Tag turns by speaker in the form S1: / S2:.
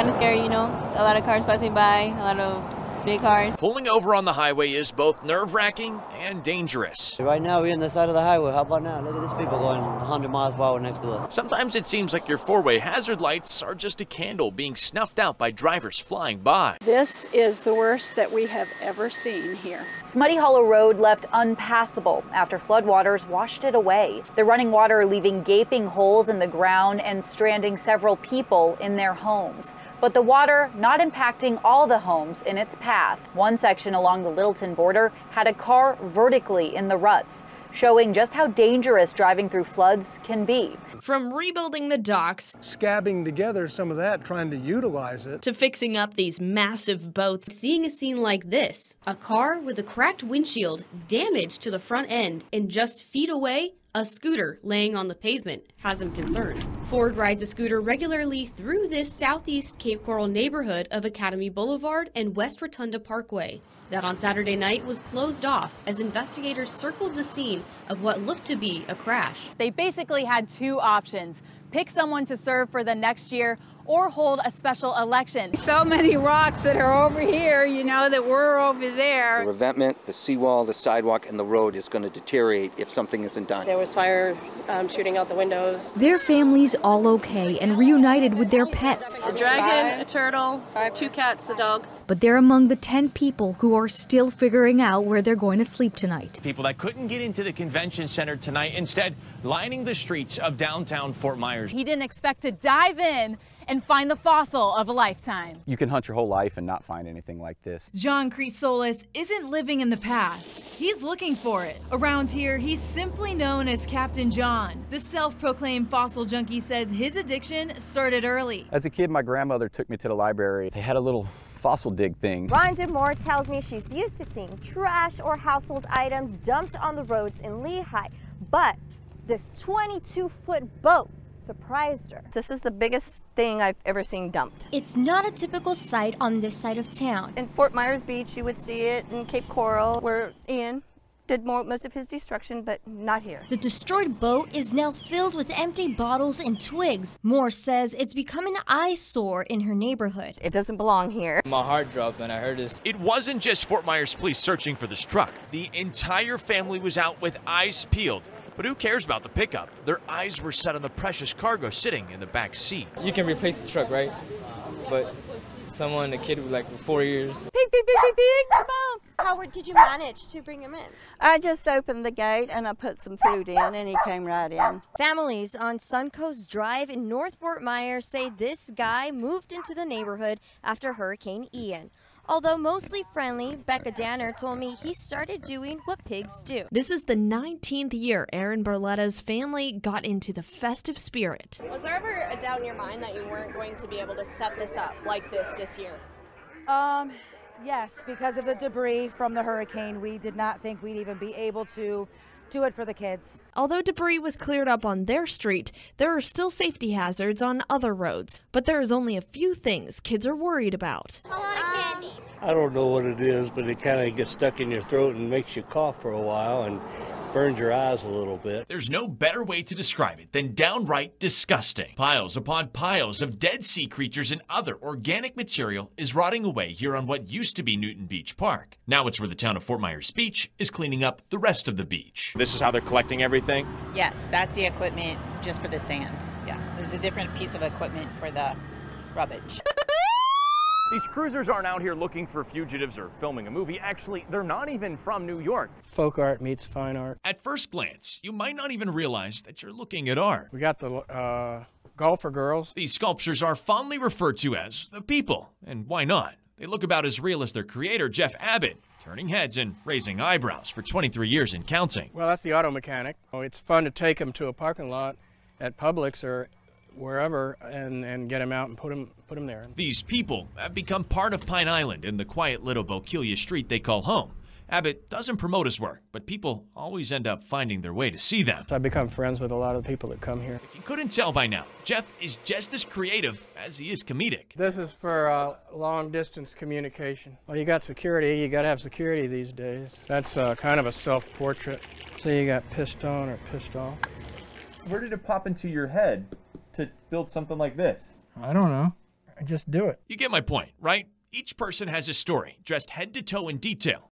S1: kind of scary, you know, a lot of cars passing by, a lot of big cars.
S2: Pulling over on the highway is both nerve-wracking and dangerous.
S3: Right now, we're on the side of the highway. How about now? Look at these people going 100 miles per hour next to us.
S2: Sometimes it seems like your four-way hazard lights are just a candle being snuffed out by drivers flying by.
S4: This is the worst that we have ever seen here.
S5: Smutty Hollow Road left unpassable after floodwaters washed it away. The running water leaving gaping holes in the ground and stranding several people in their homes. But the water not impacting all the homes in its path. One section along the Littleton border had a car vertically in the ruts, showing just how dangerous driving through floods can be.
S6: From rebuilding the docks,
S7: scabbing together some of that, trying to utilize it,
S6: to fixing up these massive boats, seeing a scene like this, a car with a cracked windshield, damage to the front end, and just feet away, a scooter laying on the pavement has him concerned. Ford rides a scooter regularly through this southeast Cape Coral neighborhood of Academy Boulevard and West Rotunda Parkway. That on Saturday night was closed off as investigators circled the scene of what looked to be a crash.
S8: They basically had two options: pick someone to serve for the next year or hold a special election.
S4: So many rocks that are over here, you know, that we're over there.
S9: The revetment, the seawall, the sidewalk, and the road is going to deteriorate if something isn't done.
S10: There was fire shooting out the windows.
S11: Their families all okay and reunited with their pets.
S10: A dragon, a turtle, 2 cats, a dog.
S11: But they're among the 10 people who are still figuring out where they're going to sleep tonight.
S2: People that couldn't get into the convention center tonight, instead lining the streets of downtown Fort Myers.
S8: He didn't expect to dive in and find the fossil of a lifetime.
S12: You can hunt your whole life and not find anything like this.
S8: John Creetsolis isn't living in the past. He's looking for it. Around here, he's simply known as Captain John. The self-proclaimed fossil junkie says his addiction started early.
S12: As a kid, my grandmother took me to the library. They had a little fossil dig thing.
S13: Rhonda Moore tells me she's used to seeing trash or household items dumped on the roads in Lehigh, but this 22-foot boat surprised her.
S14: This is the biggest thing I've ever seen dumped.
S11: It's not a typical sight on this side of town.
S14: In Fort Myers Beach, you would see it. In Cape Coral, where Ian did most of his destruction, but not here.
S11: The destroyed boat is now filled with empty bottles and twigs. Moore says it's become an eyesore in her neighborhood.
S14: It doesn't belong here.
S15: My heart dropped when I heard this.
S2: It wasn't just Fort Myers police searching for this truck. The entire family was out with eyes peeled. But who cares about the pickup? Their eyes were set on the precious cargo sitting in the back seat.
S15: You can replace the truck, right? But a kid with like 4 years.
S14: Pig, pig, pig, pig, pig, come on.
S13: How did you manage to bring him in?
S14: I just opened the gate and I put some food in and he came right in.
S13: Families on Suncoast Drive in North Fort Myers say this guy moved into the neighborhood after Hurricane Ian. Although mostly friendly, Becca Danner told me he started doing what pigs do.
S6: This is the 19th year Aaron Barletta's family got into the festive spirit.
S10: Was there ever a doubt in your mind that you weren't going to be able to set this up like this year?
S16: Yes, because of the debris from the hurricane, we did not think we'd even be able to do it for the kids.
S6: Although debris was cleared up on their street, there are still safety hazards on other roads. But there is only a few things kids are worried about.
S17: I don't know what it is, but it kind of gets stuck in your throat and makes you cough for a while and burns your eyes a little bit.
S2: There's no better way to describe it than downright disgusting. Piles upon piles of dead sea creatures and other organic material is rotting away here on what used to be Newton Beach Park. Now it's where the town of Fort Myers Beach is cleaning up the rest of the beach. This is how they're collecting everything?
S1: Yes, that's the equipment just for the sand. Yeah, there's a different piece of equipment for the rubbish.
S2: These cruisers aren't out here looking for fugitives or filming a movie. Actually, they're not even from New York.
S17: Folk art meets fine art.
S2: At first glance, you might not even realize that you're looking at art.
S17: We got the golfer girls.
S2: These sculptures are fondly referred to as the people. And why not? They look about as real as their creator, Jeff Abbott, turning heads and raising eyebrows for 23 years and counting.
S17: Well, that's the auto mechanic. Oh, it's fun to take them to a parking lot at Publix or wherever and get them out and put them there.
S2: These people have become part of Pine Island in the quiet little Bokeelia street they call home. Abbott doesn't promote his work, but people always end up finding their way to see them.
S17: So I've become friends with a lot of the people that come here.
S2: If you couldn't tell by now, Jeff is just as creative as he is comedic.
S17: This is for long-distance communication. Well, you got security. You got to have security these days. That's kind of a self-portrait. So you got pissed on or pissed off.
S18: Where did it pop into your head to build something like this?
S17: I don't know. I just do it.
S2: You get my point, right? Each person has a story, dressed head to toe in detail.